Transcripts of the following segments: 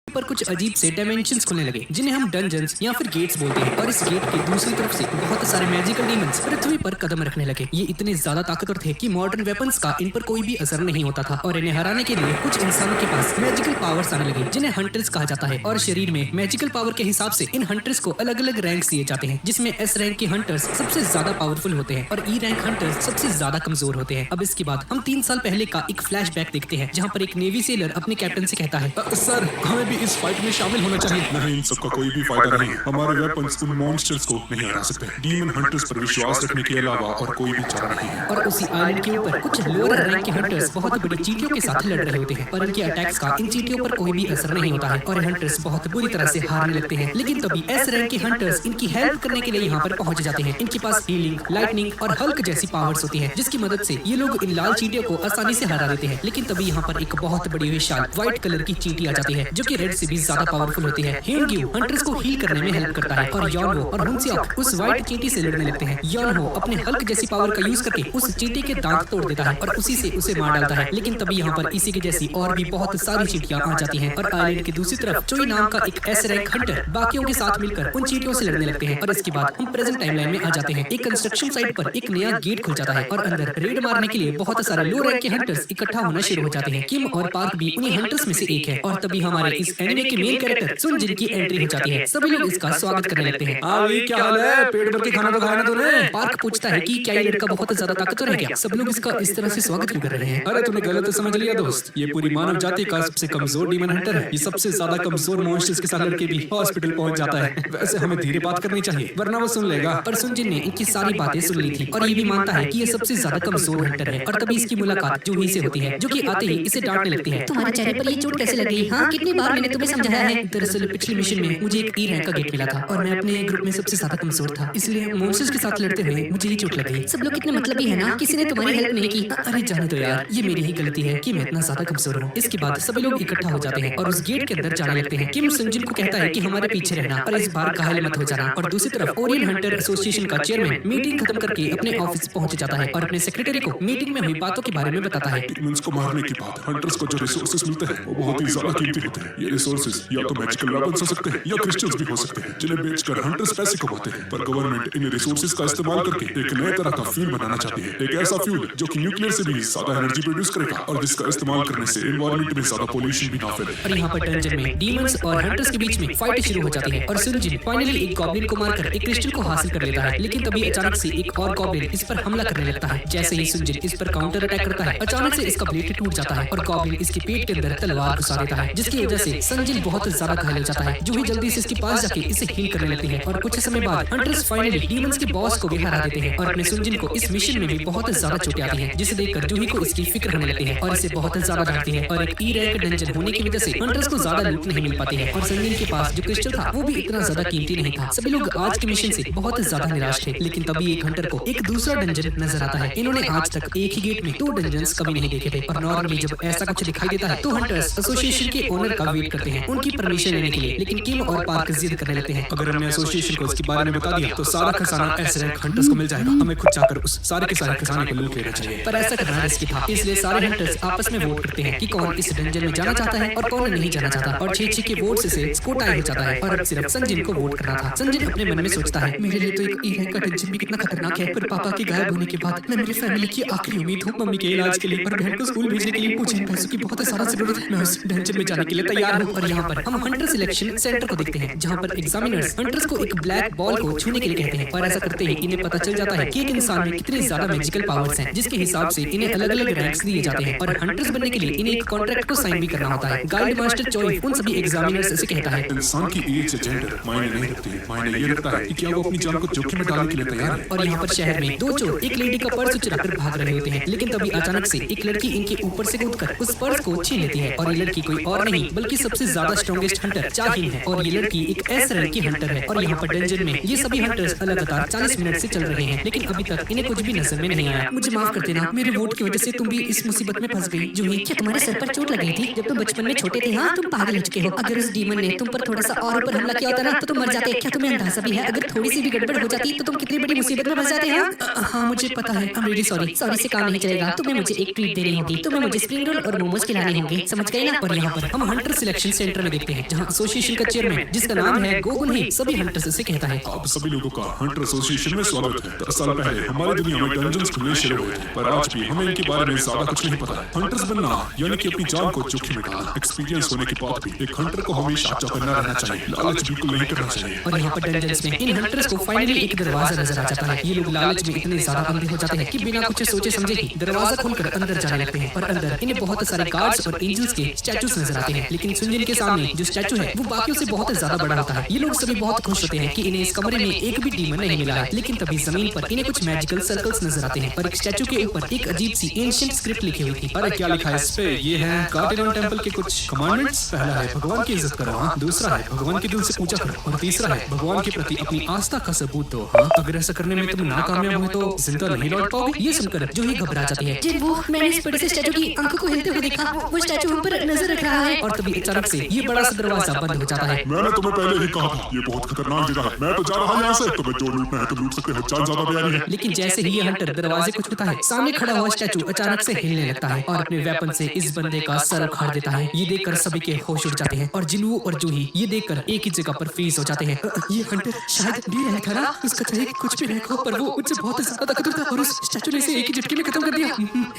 पर कुछ अजीब से डायमेंशंस खुलने लगे जिन्हें हम डंजन्स या फिर गेट्स बोलते हैं और इस गेट के दूसरी तरफ से बहुत सारे मैजिकल डीमंस पृथ्वी पर कदम रखने लगे। ये इतने ज्यादा ताकतवर थे कि मॉडर्न वेपन्स का इन पर कोई भी असर नहीं होता था और इन्हें हराने के लिए कुछ इंसानों के पास मैजिकल पावर्स आने लगे जिन्हें हंटर्स कहा जाता है और शरीर में मैजिकल पावर के हिसाब से इन हंटर्स को अलग अलग रैंक्स दिए जाते हैं, जिसमें एस रैंक के हंटर्स सबसे ज्यादा पावरफुल होते हैं और ई रैंक हंटर्स सबसे ज्यादा कमजोर होते हैं। अब इसके बाद हम 3 साल पहले का एक फ्लैशबैक देखते हैं जहाँ पर एक नेवी सेलर अपने कैप्टन से कहता है, सर हमें भी इस फाइट में शामिल होना चाहिए। नहीं, इन सबका कोई भी फायदा नहीं। हमारे वेपन्स उन मॉन्स्टर्स को नहीं हरा सकते। डीमन हंटर्स पर विश्वास रखने के अलावा और कोई भी चारा नहीं है। और उसी आइलैंड के ऊपर कुछ लोअर रैंक के हंटर्स बहुत बड़ी चींटियों के साथ लड़ रहे होते हैं और इनके अटैक्स का इन चींटियों पर कोई भी असर नहीं होता है और हंटर्स बहुत बुरी तरह से हारने लगते हैं। लेकिन तभी एस रैंक के हंटर्स इनकी हेल्प करने के लिए यहाँ पर पहुंच जाते हैं। इनके पास हीलिंग, लाइटनिंग और हल्क जैसी पावर्स होती हैं जिसकी मदद से ये लोग इन लाल चींटियों को आसानी से हरा देते हैं। लेकिन तभी यहाँ पर एक बहुत बड़ी विशाल व्हाइट कलर की चींटी आ जाती है जो कि रेड से भी ज्यादा पावरफुल होती है। हेनग्यू हंटर्स को हील करने में हेल्प करता है और यॉनवो और हुनसियक उस व्हाइट चींटी से लड़ने लगते हैं। यॉनवो अपने हल्क जैसी पावर का यूज करके उस चींटी के दांत तोड़ देता है और उसी से उसे मार डालता है। लेकिन तभी यहाँ पर इसी के जैसी और भी बहुत सारी चींटियां आ जाती हैं और आइलैंड की दूसरी तरफ चोई नाम का एक एस रैंक हंटर बाकियों के साथ मिलकर उन चींटियों से लड़ने लगते हैं। और इसके बाद हम प्रेजेंट टाइमलाइन में आ जाते हैं। एक कंस्ट्रक्शन साइट पर एक नया गेट खुल जाता है और अंदर रेड मारने के लिए बहुत सारे लो रैंक के हंटर्स इकट्ठा होना शुरू हो जाते हैं। किम और पार्क भी उन्हीं हंटर्स में से एक है और तभी हमारे इस एनिमे के मेन कैरेक्टर सुन जिन की एंट्री हो जाती है। सभी लोग इसका स्वागत करने लगते हैं। क्या हाल है? पेट भर के खाना तो खाया ना तूने? पार्क पूछता है कि क्या ये लड़का बहुत ज्यादा ताकतवर है क्या? सब लोग इसका इस तरह से स्वागत क्यों कर रहे हैं? अरे तूने गलत समझ लिया दोस्त। ये पूरी मानव जाति का सबसे कमजोर डीमन हंटर है। ये सबसे ज्यादा कमजोर मॉन्स्टर्स के साथ लड़के भी हॉस्पिटल पहुंच जाता है। वैसे हमें धीरे बात करनी चाहिए वरना वो सुन लेगा। पर सुन जिन ने इनकी सारी बातें सुन ली थी और ये भी मानता है कि ये सबसे ज्यादा कमजोर हंटर है। और तभी इसकी मुलाकात जूही से होती है जो कि आते ही इसे डांटने लगती है। तुम्हारे चेहरे पर ये चोट कैसे लग गई? हाँ, कितनी बार मैंने तुम्हें समझाया है। दरअसल पिछले मिशन में मुझे एक ई रैंक का गेट मिला था और मैं अपने ग्रुप में सबसे ज्यादा कमजोर था, इसलिए मॉन्स्टर्स के साथ लड़ते हुए मुझे ही चोट लग गई। सब लोग कितने मतलबी है ना, किसी ने तुम्हारी हेल्प नहीं की। अरे जाने दो यार, ये मेरी ही गलती है कि मैं इतना ज्यादा कमजोर हूँ। इसके बाद सभी लोग इकट्ठा हो जाते हैं और उस गेट के अंदर जाने लगते हैं। किम सुनजिन को कहता है कि हमारे पीछे रहना और इस बार घायल मत हो जाना। और दूसरी तरफ ओरियन हंटर एसोसिएशन का चेयरमैन मीटिंग खत्म करके अपने ऑफिस पहुंच जाता है और अपने सेक्रेटरी को मीटिंग में हुई बातों के बारे में बताता है। डीमंस को मारने के बाद हंटर्स को जो रिसोर्सेज मिलते हैं वो बहुत ही ज्यादा कीमती होते हैं। ये रिसोर्सेज या तो मैजिकल वेपन्स हो सकते हैं या क्रिस्टल्स भी हो सकते हैं जिन्हें बेचकर हंटर्स पैसे कमाते हैं। पर गवर्नमेंट इन रिसोर्सेज का इस्तेमाल करके एक नए तरह का फ्यूल बनाना चाहती है। एक ऐसा फ्यूल जो कि न्यूक्लियर से भी ज्यादा एनर्जी प्रोड्यूस करेगा और जिसका इस्तेमाल करने से एनवायरनमेंट में ज्यादा पोल्यूशन भी ना फैले। और यहाँ पर डंजन में डीमंस और हंटर्स के बीच में फाइट शुरू हो जाती है और सुनजिन फाइनली एक गॉब्लिन को मारकर एक क्रिस्टल को हासिल कर लेता है। लेकिन तभी अचानक से एक और गॉब्लिन इस पर हमला करने लगता है। जैसे ही सुनजिन इस पर काउंटर अटैक करता है अचानक से इसका ब्लेड टूट जाता है और गॉब्लिन इसके पेट के अंदर तलवार घुसा देता है जिसकी वजह से सुनजिन बहुत ज्यादा घायल हो जाता है। जो ही जल्दी से इसके पास जाके इसे हील करने लगती है और कुछ समय बाद हंटर्स फाइनली डीमंस के बॉस को भी हरा देते हैं और अपने सुनजिन को इस मिशन में भी बहुत ज्यादा चोटें आती हैं जिसे देखकर जूही को इसकी फिक्र होने लगती है और इसे बहुत ज्यादा डांटती है। और एक ई रैंक डंजन होने की वजह से हंटर्स को ज्यादा लूट नहीं मिल पाती है और सुनजिन के पास जो क्रिस्टल था वो भी इतना ज्यादा कीमती नहीं था। सभी लोग आज के मिशन से बहुत ज्यादा निराश थे। लेकिन तभी एक हंटर को एक दूसरा डंजन नजर आता है। इन्होंने आज तक एक ही गेट में 2 डंजन्स कभी नहीं देखे थे और नॉर्मली जब ऐसा कुछ दिखाई देता है तो हंटर्स एसोसिएशन के ओनर का वेट करते हैं उनकी परमिशन लेने के लिए। लेकिन किम और पार्क जिद करने लगते हैं अगर हमने एसोसिएशन को इसके बारे में बता दिया तो सारा खजाना एस रैंक हंटर्स को मिल जाएगा। हमें खुद जाकर उस सारे के सारे खजाने को लूट लेना चाहिए। पर ऐसा करना रिस्की था, इसलिए सारे हंटर्स आपस में वोट करते हैं कि कौन इस डंजन में जाना चाहता है और कौन नहीं जाना चाहता और 6-6 के वोट से स्कोर टाई हो जाता है और अब सिर्फ संजिन को वोट करना था। संजिन अपने मन में सोचता है मेरे लिए तो एक ई रैंक का डंजन भी कितना खतरनाक है, पर पापा के गायब होने के बाद मैं मेरी फैमिली की आखिरी उम्मीद हूँ। मम्मी के इलाज के लिए और बहन को स्कूल भेजने के लिए मुझे पैसों की बहुत सारा जरूरत है। मैं उस डंजन में जाने के लिए तैयार हूँ। और यहाँ पर हम हंटर सिलेक्शन सेंटर को देखते हैं जहाँ पर एग्जामिनर्स हंटर्स को एक ब्लैक बॉल को छूने के लिए कहते हैं और ऐसा करते ही इन्हें पता चल जाता है कि एक इंसान में कितनी ज्यादा मैजिकल पावर्स हैं जिसके हिसाब से इन्हें अलग अलग रैंक्स दिए जाते हैं और हंटर्स बनने के लिए इन्हें एक कॉन्ट्रैक्ट को साइन भी करना होता है। गाइड मास्टर चोई उन सभी एग्जामिनर्स से कहता है इंसान की एज से जेंडर मायने नहीं रखती है। मायने ये रखता है कि क्या वो अपनी जान को जोखिम में डालने के लिए तैयार है। और यहाँ पर शहर में 2 चोर एक लेडी का पर्स चुराकर भाग रहे होते हैं। लेकिन तभी अचानक से एक लड़की इनके ऊपर से कूदकर उस पर्स को छीन लेती है और ये लड़की कोई और नहीं बल्कि सबसे ज्यादा स्ट्रॉन्गेस्ट हंटर चाहिन है और ये लड़की एक एस रैंक की हंटर है। और यहाँ पर डंजन में ये सभी हंटर्स लगातार 40 मिनट से चल रहे हैं लेकिन अभी तक इन्हें कुछ भी नजर में नहीं आया। मुझे माफ कर देना, मेरे वोट की वजह से तुम भी इस मुसीबत में फंस गई। जूही, क्या तुम्हारे सर पर चोट लग गई थी जब तुम बचपन में छोटे थे? हाँ, तुम पागल हो चुके हो। अगर उस डीमन ने तुम पर थोड़ा सा और ऊपर हमला किया होता ना तो तुम मर जाते। क्या तुम्हें अंदाजा भी है अगर थोड़ी सी भी गड़बड़ हो जाती तो तुम कितनी बड़ी मुसीबत में फंस जाते हैं? हाँ मुझे पता है, I am really sorry. Sorry से काम नहीं चलेगा, तुम्हें मुझे एक ट्रीट देनी होगी। तुम्हें मुझे स्प्रिंग रोल और मोमोज खिलाने होंगे, समझ गए ना? और यहाँ पर हम हंटर सिलेक्शन प्रोटेक्शन सेंटर में देखते हैं, जहाँ एसोसिएशन का चेयरमैन, जिसका नाम है गोगुन ही, सभी हंटर्स से कहता है, आप सभी लोगों का हंटर एसोसिएशन में स्वागत है। 10 साल पहले हमारी दुनिया में डंजन्स खुलने शुरू हुए थे, पर आज भी हमें इनके बारे में ज्यादा कुछ नहीं पता है। हंटर्स बनना यानी कि अपनी जान को जोखिम में डालना। एक्सपीरियंस होने के बाद भी एक हंटर को हमेशा चौकन्ना रहना चाहिए, लालच बिल्कुल नहीं करना चाहिए। और यहाँ पर डंजन्स में इन हंटर्स को फाइनली एक दरवाजा नजर आ जाता है। ये लोग लालच में इतने ज्यादा अंधे हो जाते हैं कि बिना कुछ सोचे समझे ही दरवाजा खोलकर अंदर जाने लगते हैं। और अंदर इन्हें बहुत सारे गार्ड्स और एंजल्स के स्टैचूज नजर आते हैं, लेकिन सुनजिन के सामने जो स्टैचू है वो बाकियों से बहुत ज्यादा बड़ा होता है। ये लोग सभी बहुत खुश होते हैं कि इन्हें इस कमरे में एक भी डीमन नहीं मिला है, लेकिन तभी जमीन पर इन्हें कुछ मैजिकल सर्कल्स नजर आते हैं और एक स्टैचू के ऊपर एक अजीब सी एंशिएंट स्क्रिप्ट लिखी हुई थी। अरे क्या लिखा है इस पे? ये है कार्डिनॉन टेंपल के कुछ कमांडमेंट्स। पहला है भगवान की इज्जत करो, हाँ। दूसरा है भगवान के दिल से पूजा करो, और तीसरा है भगवान के प्रति अपनी आस्था का सबूत दो, हाँ। अगर ऐसा करने में तुम नाकामयाब हुए तो जिंदा नहीं लौट पाओगे। ये सुनकर जो ही घबरा जाती है। जिन वो मैंने इस बड़े से स्टैचू की आंखों को हिलते हुए देखा, वो स्टैचू हम पर नजर रख रहा है। और तभी अचानक से ये बड़ा सा दरवाजा बंद हो जाता है। मैंने तुम्हें पहले ही कहा था, ये बहुत खतरनाक जगह है। मैं तो जा रहा यहाँ से। तुम्हें जो लूटना है तुम लूट सकते हो, जान ज्यादा बयानी है। लेकिन जैसे ही ये हंटर दरवाजे को छूता है, सामने खड़ा हुआ स्टैचू अचानक से हिलने लगता है और अपने वेपन से इस बंदे का सर उखाड़ देता है। ये देखकर सभी के होश उड़ जाते हैं और जिन्वू और जूही ये देखकर एक ही जगह पर फ्रीज हो जाते हैं। ये हंटर शायद डी रैंक था ना, उसका चाहे कुछ भी रैंक हो, पर वो मुझसे बहुत ज्यादा ताकतवर था और उस स्टैचू ने इसे एक ही झटके में खत्म कर दिया।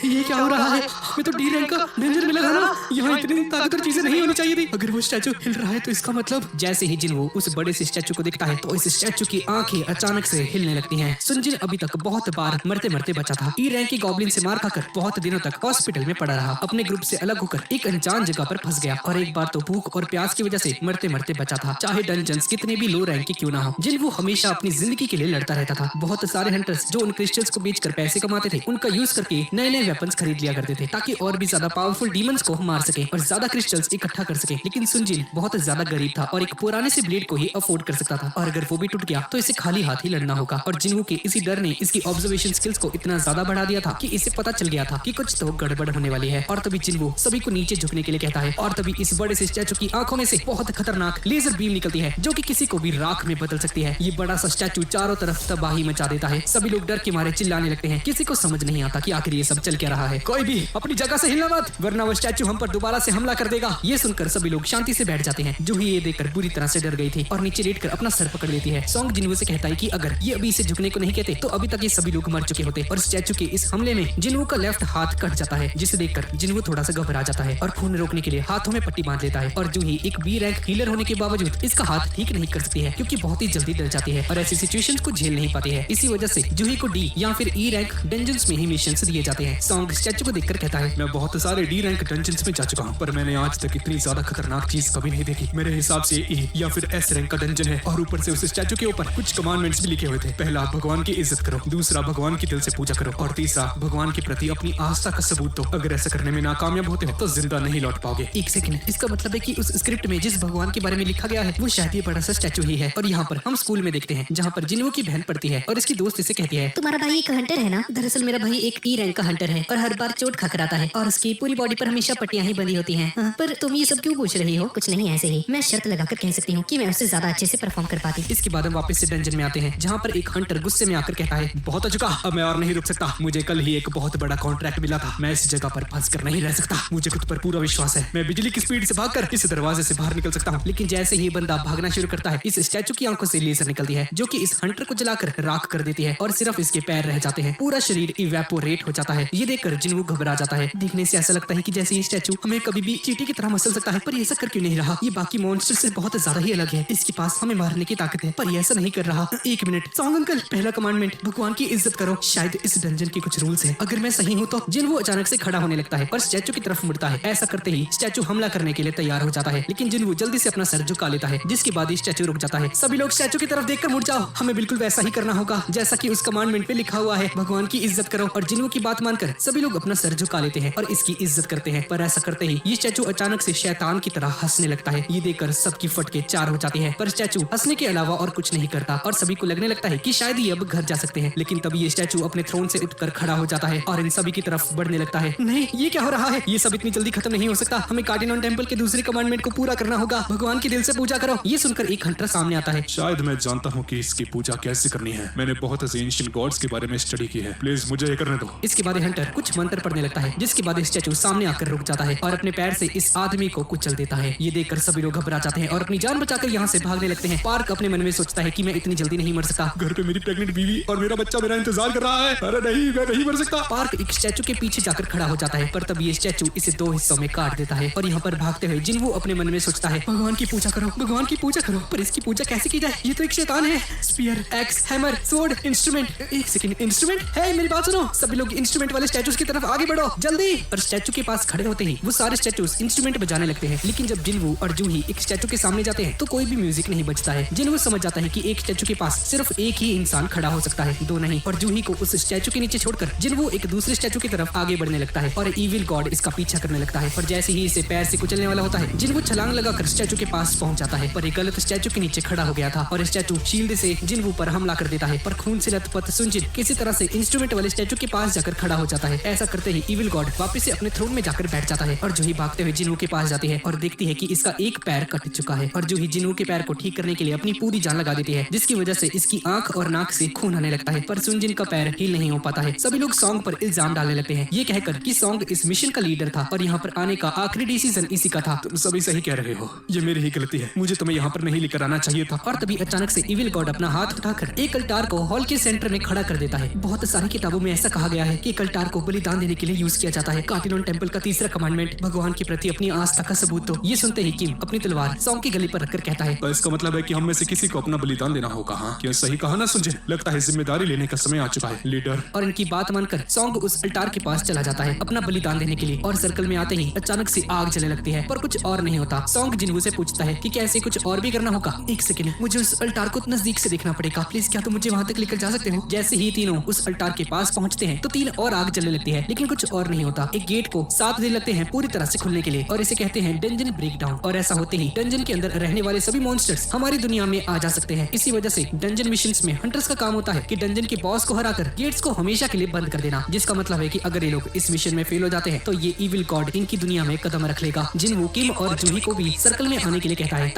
ये क्या हो रहा है? मैं तो डी रैंक का डेंजर मिला था ना, यहाँ इतनी ताकतवर चीजें नहीं होनी चाहिए थी। अगर वो स्टैचू हिल रहा है तो इसका मतलब। जैसे ही जिन्वू उस बड़े से स्टैचू को देखता है तो इस स्टैचू की आंखें अचानक से हिलने लगती हैं। सुनजिन अभी तक बहुत बार मरते मरते बचा था। ई रैंक के गॉब्लिन से मार खाकर बहुत दिनों तक हॉस्पिटल में पड़ा रहा, अपने ग्रुप से अलग होकर एक अनजान जगह पर फंस गया और एक बार तो भूख और प्यास की वजह से मरते मरते बचा था, चाहे डंजन्स कितने भी लो रैंक के क्यों ना हो। जिन्वू हमेशा अपनी जिंदगी के लिए लड़ता रहता था। बहुत सारे हंटर्स जो उन क्रिस्टल्स को बेचकर पैसे कमाते थे, उनका यूज करके नए नए वेपन्स खरीद लिया करते थे ताकि और भी ज्यादा पावरफुल डीमंस को मार सके और ज्यादा क्रिस्टल्स इकट्ठा कर सके। लेकिन सुनजिन बहुत ज्यादा गरीब था और एक पुराने से ब्लेड को ही अफोर्ड कर सकता था, और अगर वो भी टूट गया तो इसे खाली हाथ ही लड़ना होगा। और जिन्वू के इसी डर ने इसकी ऑब्जर्वेशन स्किल्स को इतना ज्यादा बढ़ा दिया था कि इसे पता चल गया था कि कुछ तो गड़बड़ होने वाली है। और तभी जिन्वू सभी को नीचे झुकने के लिए कहता है और तभी इस बड़े से स्टैचू की आंखों में से बहुत खतरनाक लेजर बीम निकलती है जो कि किसी को भी राख में बदल सकती है। ये बड़ा सा स्टैचू चारों तरफ तबाही मचा देता है। सभी लोग डर के मारे चिल्लाने लगते हैं। किसी को समझ नहीं आता कि आखिर ये सब चल क्या रहा है। कोई भी अपनी जगह से हिलना मत, वरना वो स्टैचू हम पर दोबारा से हमला कर देगा। ये सुनकर सभी लोग शांति से बैठ जाते हैं। जूही ये देखकर बुरी तरह से डर गई थी और नीचे लेटकर अपना सर पकड़ लेती है। सॉन्ग जिन्वू से कहता है कि अगर ये अभी इसे झुकने को नहीं कहते तो अभी तक ये सभी लोग मर चुके होते। और स्टैचू के इस हमले में जिन्वू का लेफ्ट हाथ कट जाता है, जिसे देखकर जिन्वू थोड़ा सा घबरा जाता है और खून रोकने के लिए हाथों में पट्टी बांध लेता है। और जूही एक बी रैंक हीलर होने के बावजूद इसका हाथ ठीक नहीं कर सकती है क्योंकि बहुत ही जल्दी डर जाती है और ऐसी सिचुएशंस को झेल नहीं पाती है। इसी वजह से जूही को डी या फिर ई रैंक डंजन्स में ही मिशंस दिए जाते हैं। सॉन्ग स्टैचू को देखकर कहता है, मैं बहुत सारे डी रैंक डंजन्स में जा चुका हूँ, पर मैंने आज तक इतनी ज्यादा खतरनाक चीज कभी नहीं देखी। मेरे हिसाब से ई या फिर एस रैंक का डंजन है और ऊपर से उस स्टैचू के ऊपर कुछ कमांडमेंट्स भी लिखे हुए थे। पहला, भगवान की इज्जत करो, दूसरा, भगवान के दिल से पूजा करो, और तीसरा, भगवान के प्रति अपनी आस्था का सबूत दो। अगर ऐसा करने में नाकामयाब होते हो तो जिंदा नहीं लौट पाओगे। एक सेकंड, इसका मतलब है कि उस स्क्रिप्ट में जिस भगवान के बारे में लिखा गया है वो शायद ये बड़ा सा स्टैचू ही है। और यहाँ पर हम स्कूल में देखते हैं जहाँ पर जिन्वू की बहन पढ़ती है और इसकी दोस्त इसे कहती है, तुम्हारा भाई एक हंटर है ना? दरअसल मेरा भाई एक ई रैंक का हंटर है और हर बार चोट खाकर आता है और उसकी पूरी बॉडी पर हमेशा पट्टियां ही बंधी होती हैं। पर तुम ये सब क्यों पूछ रही हो? कुछ नहीं, ऐसे ही मैं शर्त लगाकर कह सकती हूँ कि मैं उससे ज्यादा अच्छे से परफॉर्म कर पाती। इसके बाद हम वापस से डंजन में आते हैं जहाँ पर एक हंटर गुस्से में आकर कहता है, बहुत हो चुका, अब मैं और नहीं रुक सकता। मुझे कल ही एक बहुत बड़ा कॉन्ट्रैक्ट मिला था, मैं इस जगह पर फंस कर नहीं रह सकता। मुझे खुद पर पूरा विश्वास है, मैं बिजली की स्पीड से भागकर इस दरवाजे से बाहर निकल सकता हूँ। लेकिन जैसे ही बंदा भागना शुरू करता है, इस स्टैचू की आंखों से लेजर निकलती है जो कि इस हंटर को जलाकर राख कर देती है और सिर्फ इसके पैर रह जाते हैं। पूरा शरीर इवेपोरेट हो जाता है। ये देखकर जिन्वू घबरा जाता है। देखने से ऐसा लगता है कि जैसे ये स्टैचू हमें कभी भी चींटी की तरह मसल सकता है, पर ये ऐसा कर क्यों नहीं रहा? ये बाकी मॉन्स्टर से बहुत ज्यादा ही अलग है। इसके पास हमें मारने की ताकत है पर ये ऐसा नहीं कर रहा। एक मिनट, सॉन्ग अंकल, पहला कमांडमेंट भगवान की इज्जत करो। शायद इस डंजन के कुछ रूल्स हैं। अगर मैं सही हूँ तो जिन्वू अचानक से खड़ा होने लगता है और स्टैचू की तरफ मुड़ता है। ऐसा करते ही स्टैचू हमला करने के लिए तैयार हो जाता है, लेकिन जिन्वू जल्दी से अपना सर झुका लेता है, जिसके बाद स्टैचू रुक जाता है। सभी लोग स्टैचू की तरफ देखकर मुड़ जाओ। हमें बिल्कुल वैसा ही करना होगा जैसा कि उस कमांडमेंट पे लिखा हुआ है, भगवान की इज्जत करो। और जिन्वू की बात मानकर सभी लोग अपना सर झुका लेते हैं और इसकी इज्जत करते हैं। पर ऐसा करते ही ये स्टैचू अचानक से शैतान की तरह हंसने लगता है। ये देखकर सबकी फटके चार हो जाती है, पर स्टैचू हंसने के अलावा और कुछ नहीं करता और सभी को लगने लगता है कि शायद ये अब घर जा सकते हैं। लेकिन तभी ये स्टैचू अपने थ्रोन से उठकर खड़ा हो जाता है और इन सभी की तरफ बढ़ने लगता है। नहीं, ये क्या हो रहा है? ये सब इतनी जल्दी खत्म नहीं हो सकता। हमें कार्डिनॉन टेंपल के दूसरे कमांडमेंट को पूरा करना होगा। भगवान के दिल से पूजा करो। ये सुनकर एक हंटर सामने आता है। शायद मैं जानता हूँ कि इसकी पूजा कैसे करनी है। मैंने बहुत से एंशिएंट गॉड्स के बारे में स्टडी की है, प्लीज मुझे ये करने दो। इसके बाद हंटर कुछ मंत्र पढ़ने लगता है, जिसके बाद स्टैचू सामने आकर रुक जाता है और अपने पैर से इस आदमी को कुचल देता है। ये देखकर सभी लोग घबरा जाते हैं और अपनी जान बचाकर यहाँ से भागने लगते हैं। पार्क अपने मन में सोचता है कि मैं इतनी जल्दी नहीं मर सकता। घर पे मेरी प्रेग्नेंट बीवी और मेरा बच्चा मेरा इंतजार कर रहा है। अरे नहीं, मैं नहीं मर सकता। पार्क एक स्टैचू के पीछे जाकर खड़ा हो जाता है, पर तब ये स्टैचू इसे 2 हिस्सों में काट देता है। और यहाँ पर भागते हुए जिन्वू अपने मन में सोचता है, भगवान की पूजा करो, भगवान की पूजा करो। पर इसकी पूजा कैसे की जाए? ये तो एक शैतान है। Spear, axe, hammer, sword, instrument. एक सेकंड, इंस्ट्रूमेंट है? मेरी बात सुनो, सभी लोग इंस्ट्रूमेंट वाले स्टैचूज की तरफ आगे बढ़ो, जल्दी। पर स्टैचू के पास खड़े होते ही वो सारे स्टैचूज इंस्ट्रूमेंट बजाने लगते हैं। लेकिन जब जिन्वू और जूही एक स्टैचू के सामने जाते हैं तो कोई भी म्यूजिक नहीं बजता है। जिन्वू समझ जाता है कि एक स्टैचू के पास सिर्फ एक ही इंसान खड़ा हो सकता है, 2 नहीं। और जूही को उस स्टैचू के नीचे छोड़कर जिन्वू एक दूसरे स्टैचू की तरफ आगे बढ़ने लगता है और इविल गॉड इसका पीछा करने लगता है। पर जैसे ही इसे पैर से कुचलने वाला होता है, जिन्वू छलांग लगाकर स्टैचू के पास पहुंच जाता है। पर एक गलत स्टैचू के नीचे खड़ा हो गया था और स्टैचू शील्ड से जिन्वू पर हमला कर देता है। पर खून से लथपथ सुनजिन किसी तरह से इंस्ट्रूमेंट वाले स्टैचू के पास जाकर खड़ा हो जाता है। ऐसा करते ही इविल गॉड वापस से अपने थ्रोन में जाकर बैठ जाता है और जूही भागते हुए जिन्वू के पास जाती है और देखती है कि इसका एक पैर कट चुका है। और जूही जिन्वू के पैर को ठीक करने के लिए अपनी पूरी जान लगा देती है, जिसकी वजह से इसकी आंख और नाक से खून आने लगता है। पर सुनजिन का पैर हील नहीं हो पाता है। सभी लोग सॉन्ग पर इल्जाम डालने लगते हैं, ये कहकर कि सॉन्ग इस मिशन का लीडर था और यहाँ पर आने का आखिरी डिसीजन इसी का था। तुम सभी सही कह रहे हो, ये मेरी ही गलती है। मुझे तुम्हें यहाँ पर नहीं लेकर आना चाहिए था। और तभी अचानक से इविल गॉड अपना हाथ उठाकर एक अल्टार को हॉल के सेंटर में खड़ा कर देता है। बहुत सारी किताबों में ऐसा कहा गया है कि अल्टार को बलिदान देने के लिए यूज किया जाता है। कार्टिलोन टेंपल का तीसरा कमांडमेंट, भगवान के प्रति अपनी आस्था का सबूत। तो ये सुनते ही किम अपनी तलवार सॉन्ग की गली पर रखकर कहता है, तो इसका मतलब है कि हम में से किसी को अपना बलिदान देना होगा। हाँ, क्या सही कहा ना सुनजिन? लगता है जिम्मेदारी लेने का समय आ चुका है, लीडर। और इनकी बात मानकर सॉन्ग उस अल्टार के पास चला जाता है अपना बलिदान देने के लिए। और सर्कल में आते ही अचानक से आग जलने लगती है, पर कुछ और नहीं होता। सॉन्ग जिन्वू से पूछता है कि क्या ऐसे कुछ और भी करना होगा? एक सेकंड, मुझे उस अल्टार को नजदीक से देखना पड़ेगा, प्लीज क्या तुम मुझे वहां तक लेकर जा सकते हो? जैसे ही तीनों उस अल्टार के पास पहुंचते हैं तो 3 और आग जलने लगती है, लेकिन कुछ और नहीं होता। एक गेट को 7 दिन लगते हैं पूरी तरह से खुलने के लिए और इसे कहते हैं डंजन ब्रेकडाउन। और ऐसा होते ही डंजन के अंदर रहने वाले सभी मॉन्स्टर्स हमारी दुनिया में आ जा सकते हैं। इसी वजह से डंजन मिशंस में हंटर्स का काम होता है कि डंजन के बॉस को हराकर गेट्स को हमेशा के लिए बंद कर देना, जिसका मतलब है कि अगर ये लोग इस मिशन में फेल हो जाते हैं तो ये इविल गॉड इनकी दुनिया में कदम रख लेगा। जिन्वू, किम और जूही को भी सर्कल में आने के लिए कहता है।